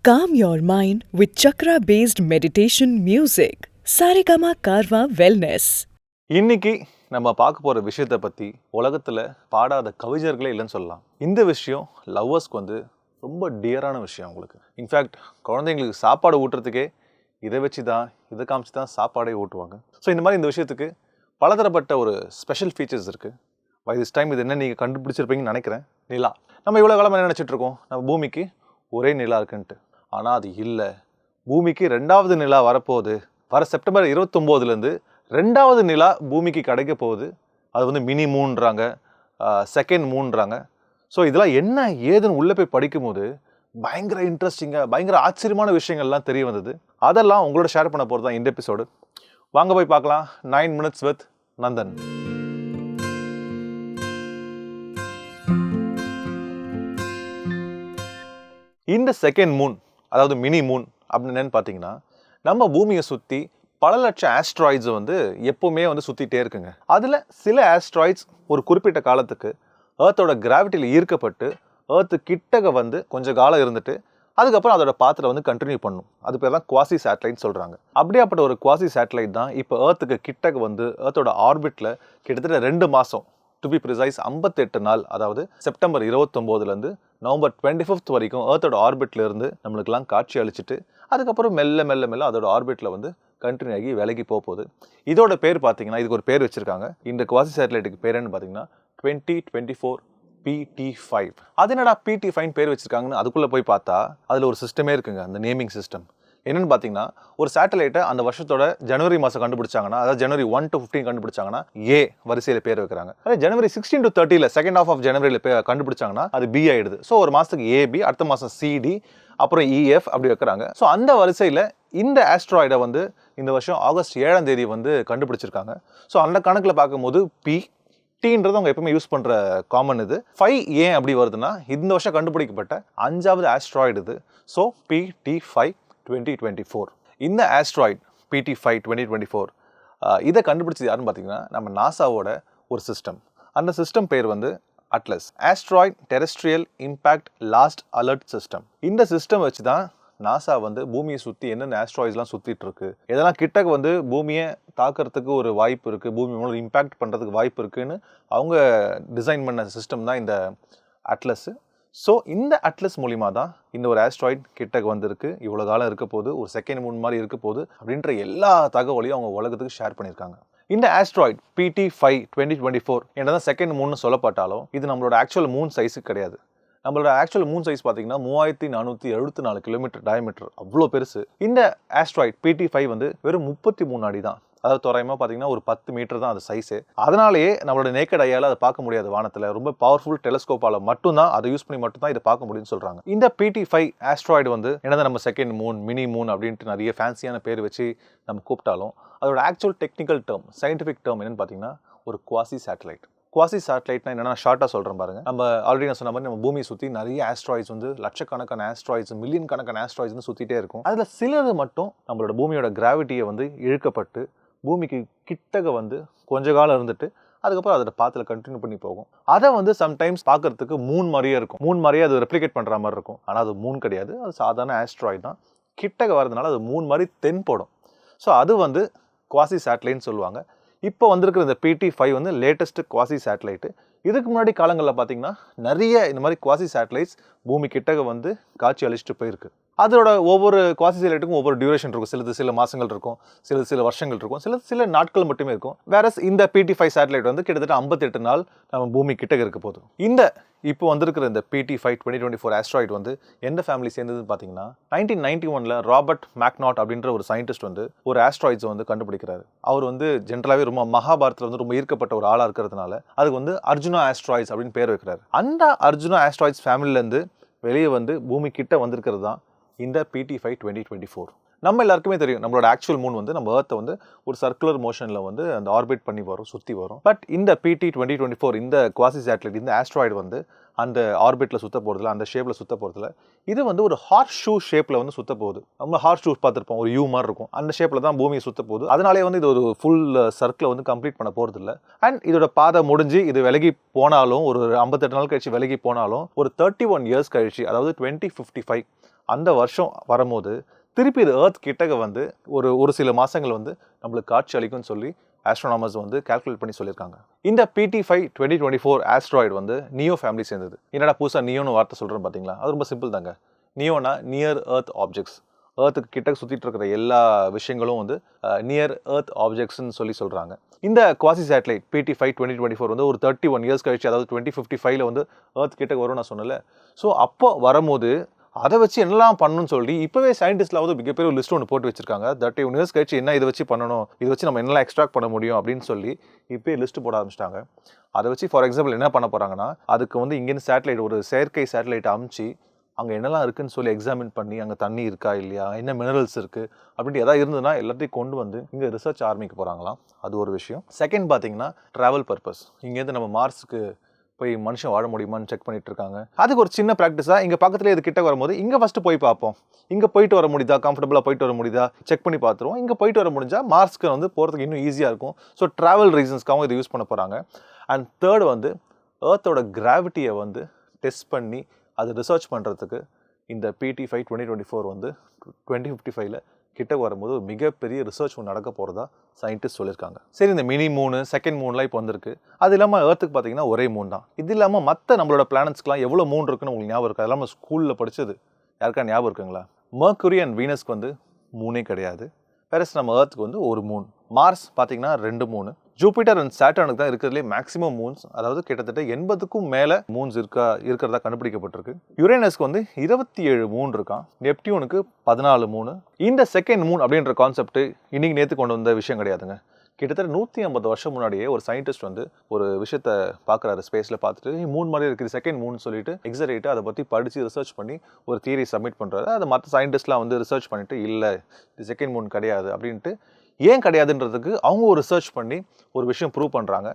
Calm your mind with chakra-based meditation music. Saregama Karwa Wellness. இன்னைக்கு நம்ம பார்க்க போகிற விஷயத்தை பற்றி உலகத்தில் பாடாத கவிஞர்களே இல்லைன்னு சொல்லலாம். இந்த விஷயம் லவ்வர்ஸ்க்கு வந்து ரொம்ப டியரான விஷயம் அவங்களுக்கு. இன்ஃபேக்ட் குழந்தைங்களுக்கு சாப்பாடு ஊட்டுறதுக்கே இதை வச்சு தான் இதை காமிச்சு தான் சாப்பாடே ஊட்டுவாங்க. ஸோ இந்த மாதிரி இந்த விஷயத்துக்கு பலதரப்பட்ட ஒரு ஸ்பெஷல் ஃபீச்சர்ஸ் இருக்குது. பை திஸ் டைம் இது என்ன நீங்கள் கண்டுபிடிச்சிருப்பீங்கன்னு நினைக்கிறேன். நிலா. நம்ம இவ்வளோ காலம் என்ன நினச்சிட்ருக்கோம், நம்ம பூமிக்கு ஒரே நிலா இருக்குன்ட்டு. ஆனால் அது இல்லை. பூமிக்கு ரெண்டாவது நிலா வரப்போகுது. வர செப்டம்பர் 29 ரெண்டாவது நிலா பூமிக்கு கிடைக்க போகுது. அது வந்து மினி மூன்றாங்க, செகண்ட் மூன்றாங்க. ஸோ இதெல்லாம் என்ன ஏதுன்னு உள்ளே போய் படிக்கும்போது பயங்கர இன்ட்ரெஸ்டிங்காக பயங்கர ஆச்சரியமான விஷயங்கள்லாம் தெரிய வந்தது. அதெல்லாம் உங்களோட ஷேர் பண்ண போகிறது தான் இந்த எபிசோடு. வாங்க போய் பார்க்கலாம். 9 minutes with நந்தன். இந்த செகண்ட் மூன், அதாவது மினி மூன் அப்படின்னு என்னன்னு பார்த்தீங்கன்னா, நம்ம பூமியை சுற்றி பல லட்சம் ஆஸ்ட்ராய்ட்ஸ் வந்து எப்போவுமே வந்து சுற்றிட்டே இருக்குங்க. அதில் சில ஆஸ்ட்ராய்ட்ஸ் ஒரு குறிப்பிட்ட காலத்துக்கு ஏர்த்தோட கிராவிட்டியில் ஈர்க்கப்பட்டு ஏர்த்து கிட்டக வந்து கொஞ்சம் காலம் இருந்துட்டு அதுக்கப்புறம் அதோட பாத்தில் வந்து கண்டினியூ பண்ணும். அது பேர் தான் குவாசி சேட்டலைட் சொல்கிறாங்க. அப்படியாப்பட்ட ஒரு குவாசி சேட்டலைட் தான் இப்போ ஏர்த்துக்கு கிட்டக வந்து ஏர்த்தோட ஆர்பிட்டில் கிட்டத்தட்ட 2 மாதம், டு பி ப்ரிசைஸ் 58 நாள், அதாவது செப்டம்பர் 29 நவம்பர் 25 வரைக்கும் ஏர்த்தோட ஆர்பிட்ல இருந்து நம்மளுக்கெல்லாம் காட்சி அளிச்சுட்டு அதுக்கப்புறம் மெல்ல மெல்ல மெல்ல அதோட ஆர்பிட்ல வந்து கண்டினியூ ஆகி விலகி போகுது. இதோட பேர் பார்த்தீங்கன்னா, இதுக்கு ஒரு பேர் வச்சிருக்காங்க. இந்த குவாசி சேட்டலைட்டுக்கு பேர் என்ன பார்த்தீங்கன்னா 2024 PT5. அது என்னடா PT5 பேர் வச்சிருக்காங்கன்னு அதுக்குள்ளே போய் பார்த்தா அதில் ஒரு சிஸ்டமே இருக்குங்க. அந்த நேமிங் சிஸ்டம் என்னன்னு பார்த்தீங்கன்னா, ஒரு சேட்டலைட்டை அந்த வருஷத்தோட ஜனவரி மாதம் கண்டுபிடிச்சாங்கன்னா, அதாவது ஜனவரி 1 to 15 கண்டுபிடிச்சாங்கன்னா ஏ வரிசையில் பேர் வைக்கிறாங்க. அதே ஜனவரி 16 to 30 செகண்ட் ஹாஃப் ஆஃப் ஜனவரியில் கண்டுபிடிச்சாங்கன்னா அது பி ஆயிடுது. ஸோ ஒரு மாதத்துக்கு ஏபி, அடுத்த மாதம் சிடி, அப்புறம் இஎஃப் அப்படி வைக்கிறாங்க. ஸோ அந்த வரிசையில் இந்த ஆஸ்ட்ராய்டை வந்து இந்த வருஷம் ஆகஸ்ட் 7 வந்து கண்டுபிடிச்சிருக்காங்க. ஸோ அந்த கணக்கில் பார்க்கும்போது பி டீன்றது அவங்க எப்பவுமே யூஸ் பண்ணுற காமன். இது 5 ஏன் அப்படி வருதுன்னா, இந்த வருஷம் கண்டுபிடிக்கப்பட்ட 5வது ஆஸ்ட்ராய்டு இது. So PT5 2024. இந்த ஆஸ்ட்ராய்ட் PT5 2024 இதை கண்டுபிடிச்சது யாருன்னு பார்த்தீங்கன்னா, நம்ம நாசாவோட ஒரு சிஸ்டம். அந்த சிஸ்டம் பேர் வந்து ATLAS, asteroid terrestrial impact last alert system. இந்த சிஸ்டம் வச்சு தான் நாசா வந்து பூமியை சுற்றி என்னென்ன ஆஸ்ட்ராய்ட்ஸ்லாம் சுற்றிட்டு இருக்கு, இதெல்லாம் கிட்டக்கு வந்து பூமியை தாக்கிறதுக்கு ஒரு வாய்ப்பு இருக்குது, பூமி மூலம் இம்பேக்ட் பண்ணுறதுக்கு வாய்ப்பு இருக்குன்னு அவங்க டிசைன் பண்ண சிஸ்டம் தான் இந்த அட்லஸ். ஸோ இந்த அட்லஸ் மூலிமா தான் இந்த ஒரு ஆஸ்ட்ராய்ட் கிட்டக்கு வந்திருக்கு, இவ்வளோ காலம் இருக்க போது, ஒரு செகண்ட் மூன் மாதிரி இருக்க போது அப்படின்ற எல்லா தகவலையும் அவங்க உலகத்துக்கு ஷேர் பண்ணியிருக்காங்க. இந்த ஆஸ்ட்ராய்ட் PT5 2024 என்னதான் செகண்ட் மூன்னு சொல்லப்பட்டாலும் இது நம்மளோட ஆக்சுவல் மூன் சைஸுக்கு கிடையாது. நம்மளோட ஆக்சுவல் மூன் சைஸ் பார்த்தீங்கன்னா 3474 கிலோமீட்டர் டயமீட்டர், அவ்வளோ பெருசு. இந்த ஆஸ்ட்ராய்ட் PT5 வந்து வெறும் 33 அடி தான், அதாவது தோராயமாக பார்த்தீங்கன்னா ஒரு 10 மீட்டர் தான் அது சைஸு. அதனாலேயே நம்மளோட நேக்கட் ஐயால் அதை பார்க்க முடியாது வானத்தில். ரொம்ப பவர்ஃபுல் டெலஸ்கோப்பால் மட்டும்தான் அதை யூஸ் பண்ணி மட்டும்தான் இதை பார்க்க முடியும்னு சொல்கிறாங்க. இந்த PT5 ஆஸ்ட்ராய்டு வந்து என்னதான் நம்ம செகண்ட் மூன், மினி மூன் அப்படின்ட்டு நிறைய ஃபேன்சியான பேர் வச்சு நம்ம கூப்பிட்டாலும் அதோட actual technical term, scientific term என்னன்னு பார்த்தீங்கன்னா ஒரு குவாசி சேட்டலைட். குவாசி சேட்டலைட்னா என்னன்னா, ஷார்ட்டாக சொல்கிறேன் பாருங்க. நம்ம ஆல்ரெடி நான் சொன்ன மாதிரி நம்ம பூமியை சுற்றி நிறைய ஆஸ்ட்ராய்ட்ஸ் வந்து லட்சக்கணக்கான ஆஸ்ட்ராய்ட்ஸ், மில்லியன் கணக்கான ஆஸ்ட்ராய்ட்ஸ் வந்து சுற்றிட்டே இருக்கும். அதில் சிலது மட்டும் நம்மளோட பூமியோட கிராவிட்டியை வந்து இழுக்கப்பட்டு பூமிக்கு கிட்டக வந்து கொஞ்ச காலம் இருந்துட்டு அதுக்கப்புறம் அதோட பாத்தில் கண்டினியூ பண்ணி போகும். அதை வந்து சம்டைம்ஸ் பார்க்கறதுக்கு மூன் மாதிரியே இருக்கும். மூன் மாதிரியே அது ரெப்ளிகேட் பண்ணுற மாதிரி இருக்கும். ஆனால் அது மூன் கிடையாது, அது சாதாரண ஆஸ்ட்ராய்ட் தான். கிட்டக வரதுனால அது மூன் மாதிரி தென்படும். ஸோ அது வந்து குவாசி சேட்டலைட்னு சொல்லுவாங்க. இப்போ வந்திருக்கிற இந்த PT5 வந்து லேட்டஸ்ட் குவாசி சேட்டலைட்டு. இதுக்கு முன்னாடி காலங்களில் பார்த்தீங்கன்னா நிறைய இந்த மாதிரி குவாசி சேட்டலைட்ஸ் பூமி கிட்டக வந்து காட்சி அளிச்சுட்டு போயிருக்கு. அதோட ஒவ்வொரு குவாசி சேட்டலைட்டுக்கும் ஒவ்வொரு டியூரேஷன் இருக்கும். சில மாதங்கள் இருக்கும், சில வருஷங்கள் இருக்கும், சில நாட்கள் மட்டுமே இருக்கும். வேற இந்த PT5 சேட்டலைட் வந்து கிட்டத்தட்ட 58 நாள் நம்ம பூமி கிட்டக இருக்க போதும். இந்த இப்போ வந்திருக்கிற இந்த PT5 2024 ஆஸ்ட்ராய்டு வந்து எந்த ஃபேமிலி சேர்ந்ததுன்னு பார்த்தீங்கன்னா, 1991 ராபர்ட் மேக்நாட் அப்படின்ற ஒரு சயின்டிஸ்ட் வந்து ஒரு ஆஸ்ட்ராய்ட்ஸை வந்து கண்டுபிடிக்கிறாரு. அவர் வந்து ஜென்ரலாகவே ரொம்ப மகாபாரத்தில் வந்து ரொம்ப ஈர்க்கப்பட்ட ஒரு ஆளாக இருக்கிறதுனால அதுக்கு வந்து அர்ஜுனா ஆஸ்ட்ராய்ட்ஸ் அப்படின்னு பேர் வைக்கிறாரு. அந்த அர்ஜுனா ஆஸ்ட்ராய்ட்ஸ் ஃபேமிலியிலேருந்து வெளியே வந்து பூமி கிட்ட வந்திருக்கிறது தான் இந்த PT5 2024. நம்ம எல்லாருக்குமே தெரியும், நம்மளோட ஆக்சுவல் மூன் வந்து நம்ம ஏர்த்தை வந்து ஒரு சர்க்குலர் மோஷனில் வந்து அந்த ஆர்பிட் பண்ணி வரும், சுற்றி வரும். பட் இந்த PT 2024 இந்த குவாசி சேட்டலைட், இந்த ஆஸ்ட்ராய்டு வந்து அந்த ஆர்பிட்டில் சுற்ற போகிறதுல, அந்த ஷேப்பில் சுற்ற போகிறதுல, இது வந்து ஒரு ஹார்ஸ் ஷூ ஷேப்பில் வந்து சுற்ற போகுது. நம்ம ஹார்ஸ் ஷூ பார்த்துருப்போம், ஒரு யூ மாதிரி இருக்கும், அந்த ஷேப்பில் தான் பூமியை சுற்ற போகுது. அதனாலே வந்து இது ஒரு ஃபுல் சர்க்கிளை வந்து கம்ப்ளீட் பண்ண போகிறது இல்லை. அண்ட் இதோட பாதை முடிஞ்சு இது விலகி போனாலும், ஒரு 58 நாள் கழிச்சு விலகி போனாலும், ஒரு 31 இயர்ஸ் கழிச்சு, அதாவது 2055 அந்த வருஷம் வரும்போது திருப்பி இது ஏர்த் கிட்டக்க வந்து ஒரு சில மாதங்கள் வந்து நம்மளுக்கு காட்சி அளிக்கும்னு சொல்லி ஆஸ்ட்ரோனாமர்ஸ் வந்து கால்குலேட் பண்ணி சொல்லியிருக்காங்க. இந்த PT5 2024 ஆஸ்ட்ராய்டு வந்து நியோ ஃபேமிலி சேர்ந்தது. என்னடா புதுசாக நியோன்னு வார்த்தை சொல்கிறேன் பார்த்தீங்களா? அது ரொம்ப சிம்பிள் தாங்க. நியோனா நியர் எர்த் ஆப்ஜெக்ட்ஸ், ஏர்த்துக்கு கிட்ட சுற்றிட்டு இருக்கிற எல்லா விஷயங்களும் வந்து நியர் எர்த் ஆப்ஜெக்ட்ஸ்ன்னு சொல்கிறாங்க. இந்த குவாசி சேட்டலைட் PT5 2024 வந்து ஒரு 31 இயர்ஸ் கழிச்சு, அதாவது 2055 வந்து ஏர்த் கிட்ட வரும் நான் சொன்னல. ஸோ அப்போ வரும்போது அதை வச்சு என்னெல்லாம் பண்ணணும்னு சொல்லி இப்போவே சயின்டிஸ்ட்லாவது மிகப்பெரிய ஒரு லிஸ்ட் ஒன்று போட்டு வச்சிருக்காங்க. 31 இயர்ஸ் கழிச்சு என்ன இதை வச்சு பண்ணணும், இதை வச்சு நம்ம என்னெல்லாம் எக்ஸ்ட்ராக்ட் பண்ண முடியும் அப்படின்னு சொல்லி இப்போயே லிஸ்ட் போட ஆரம்பிச்சிட்டாங்க. அதை வச்சு ஃபார் எக்ஸாம்பிள் என்ன பண்ண போகிறாங்கன்னா, அதுக்கு வந்து இங்கேருந்து சேட்டலைட், ஒரு செயற்கை சேட்டலைட் அமுச்சு அங்கே என்னெல்லாம் இருக்குன்னு சொல்லி எக்ஸாமின் பண்ணி அங்கே தண்ணி இருக்கா இல்லையா, என்ன மினரல்ஸ் இருக்குது அப்படின்ட்டு எதாவது இருந்ததுன்னா எல்லாத்தையும் கொண்டு வந்து இங்கே ரிசர்ச் ஆரம்பிக்க போகிறாங்களாம். அது ஒரு விஷயம். செகண்ட் பார்த்தீங்கன்னா ட்ராவல் பர்பஸ். இங்கேருந்து நம்ம மார்ஸுக்கு போய் மனுஷன் வாழ முடியுமான்னு செக் பண்ணிட்டு இருக்காங்க. அதுக்கு ஒரு சின்ன ப்ராக்டிஸாக இங்கே பக்கத்துலேயே இது கிட்ட வரும்போது இங்கே ஃபஸ்ட்டு போய் பார்ப்போம். இங்கே போயிட்டு வர முடியுதா, கம்ஃபர்டபுளாக போயிட்டு வர முடியுதா செக் பண்ணி பார்த்துருவோம். இங்கே போயிட்டு வர முடிஞ்சால் மார்ஸ்க்கு வந்து போகிறதுக்கு இன்னும் ஈஸியாக இருக்கும். ஸோ ட்ராவல் ரீசன்ஸ்க்காகவும் இதை யூஸ் பண்ண போகிறாங்க. அண்ட் தேர்ட் வந்து ஏர்த்தோட கிராவிட்டியை வந்து டெஸ்ட் பண்ணி அது ரிசர்ச் பண்ணுறதுக்கு இந்த PT5 2024 வந்து 2055 கிட்ட வரும்போது ஒரு மிகப்பெரிய ரிசர்ச் ஒன்று நடக்க போகிறதா சயின்டிஸ்ட் சொல்லியிருக்காங்க. சரி, இந்த மினி மூணு, செகண்ட் மூன்லாம் இப்போ வந்திருக்கு. அது இல்லாமல் ஏர்த்துக்கு பார்த்தீங்கன்னா ஒரே மூன் தான். இது இல்லாமல் மற்ற நம்மளோட பிளானட்ஸ்க்குலாம் எவ்வளோ மூன் இருக்குன்னு உங்களுக்கு ஞாபகம் இருக்கா? அதெல்லாம் நம்ம ஸ்கூலில் படித்தது யாருக்கா ஞாபகம் இருக்குங்களா? மர்க்குரி அண்ட் வீனஸ்க்கு வந்து மூணே கிடையாது. வேறஸ் நம்ம ஏர்த்துக்கு வந்து ஒரு மூன். மார்ஸ் பார்த்தீங்கன்னா 2 மூணு. ஜூபிட்டர் அண்ட் சாட்டர்னுக்கு தான் இருக்கிறதுலே மேக்ஸிமம் மூன்ஸ், அதாவது கிட்டத்தட்ட 80க்கும் மேலே மூன்ஸ் இருக்கிறதா கண்டுபிடிக்கப்பட்டிருக்கு. யுரேனஸ்க்கு வந்து 27 மூன் இருக்கான். நெப்டியூனுக்கு 14 மூணு. இந்த செகண்ட் மூன் அப்படின்ற கான்செப்ட் இன்னைக்கு நேற்று கொண்டு வந்த விஷயம் கிடையாதுங்க. கிட்டத்தட்ட 150 வருஷம் முன்னாடியே ஒரு சயின்டிஸ்ட் வந்து ஒரு விஷயத்தை பார்க்குறாரு, ஸ்பேஸில் பார்த்துட்டு மூன் மாதிரி இருக்குது செகண்ட் மூன் சொல்லிட்டு எக்ஸரேட்டு அதை பற்றி படித்து ரிசர்ச் பண்ணி ஒரு தியரி சப்மிட் பண்ணுறாரு. அதை மற்ற சயின்டிஸ்ட்லாம் வந்து ரிசர்ச் பண்ணிட்டு இல்லை இது செகண்ட் மூன் கிடையாது அப்படின்ட்டு, ஏன் கிடையாதுன்றதுக்கு அவங்க ஒரு ரிசர்ச் பண்ணி ஒரு விஷயம் ப்ரூவ் பண்ணுறாங்க.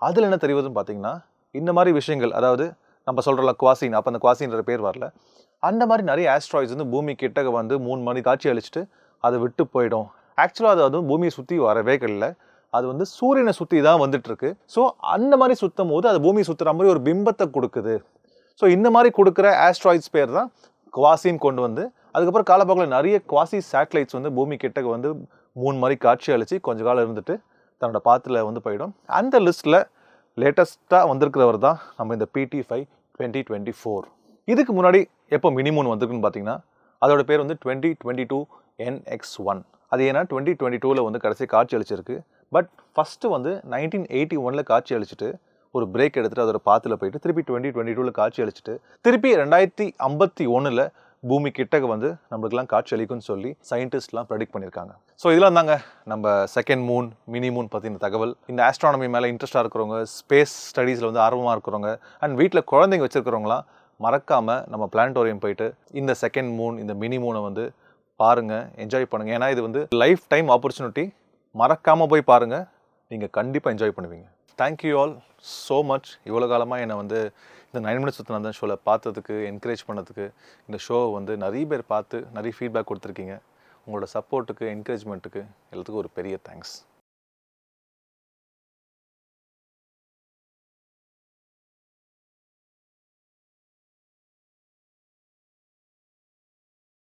அதில் என்ன தெரியுதுன்னு பார்த்தீங்கன்னா, இந்த மாதிரி விஷயங்கள், அதாவது நம்ம சொல்கிறல குவாசின், அப்போ அந்த குவாசின்ற பேர் வரல, அந்த மாதிரி நிறைய ஆஸ்ட்ராய்ட்ஸ் வந்து பூமி கிட்டக்க வந்து மூணு மணி காட்சி அளிச்சுட்டு அதை விட்டு போயிடும். ஆக்சுவலாக அது வந்து பூமியை சுற்றி வரவே இல்லை, அது வந்து சூரியனை சுற்றி தான் வந்துட்டுருக்கு. ஸோ அந்த மாதிரி சுற்றும் போது அது பூமியை சுற்றுற மாதிரி ஒரு பிம்பத்தை கொடுக்குது. ஸோ இந்த மாதிரி கொடுக்குற ஆஸ்ட்ராய்ட்ஸ் பேர் தான் குவாசின்னு கொண்டு வந்து, அதுக்கப்புறம் காலப்போக்கில் நிறைய குவாசி சேட்டலைட்ஸ் வந்து பூமி கிட்டக்க வந்து மூணு மாதிரி காட்சி அளித்து கொஞ்ச காலம் இருந்துட்டு தன்னோட பாத்தில் வந்து போயிடும். அந்த லிஸ்ட்டில் லேட்டஸ்ட்டாக வந்திருக்கிறவர் தான் நம்ம இந்த PT5 2024. இதுக்கு முன்னாடி எப்போ மினிமூன் வந்திருக்குன்னு பார்த்தீங்கன்னா, அதோட பேர் வந்து 2022 NX1. அது ஏன்னா 2022 வந்து கடைசி காட்சி அளிச்சிருக்கு. பட் ஃபஸ்ட்டு வந்து 1981 காட்சி அளிச்சுட்டு ஒரு பிரேக் எடுத்துகிட்டு அதோட பாத்தில் போயிட்டு திருப்பி 2022 காட்சி அளிச்சுட்டு திருப்பி 2051 பூமி கிட்டக்கு வந்து நம்மளுக்குலாம் காட்சி அளிக்கும்னு சொல்லி சயின்டிஸ்ட்லாம் ப்ரெடிக்ட் பண்ணியிருக்காங்க. ஸோ இதெல்லாம் தாங்க நம்ம செகண்ட் மூன், மினி மூன் பற்றின தகவல். இந்த ஆஸ்ட்ரானமி மேலே இன்ட்ரெஸ்ட்டாக இருக்கிறவங்க, ஸ்பேஸ் ஸ்டடீஸில் வந்து ஆர்வமாக இருக்கிறவங்க அண்ட் வீட்டில் குழந்தைங்க வச்சுருக்கிறவங்களாம் மறக்காமல் நம்ம பிளானட்டோரியம் போயிட்டு இந்த செகண்ட் மூன், இந்த மினி மூனை வந்து பாருங்கள், என்ஜாய் பண்ணுங்கள். ஏன்னா இது வந்து லைஃப் டைம் ஆப்பர்ச்சுனிட்டி. மறக்காமல் போய் பாருங்கள், நீங்கள் கண்டிப்பாக என்ஜாய் பண்ணுவீங்க. Thank you all so much. இவ்வளோ காலமாக என்னை வந்து இந்த 9 மினிட்ஸ் வித் நந்தன் ஷோவில் பார்த்ததுக்கு, என்கரேஜ் பண்ணதுக்கு, இந்த ஷோவை வந்து நிறைய பேர் பார்த்து நிறைய ஃபீட்பேக் கொடுத்துருக்கீங்க. உங்களோட சப்போர்ட்டுக்கு, என்கரேஜ்மெண்ட்டுக்கு எல்லாத்துக்கும் ஒரு பெரிய தேங்க்ஸ்.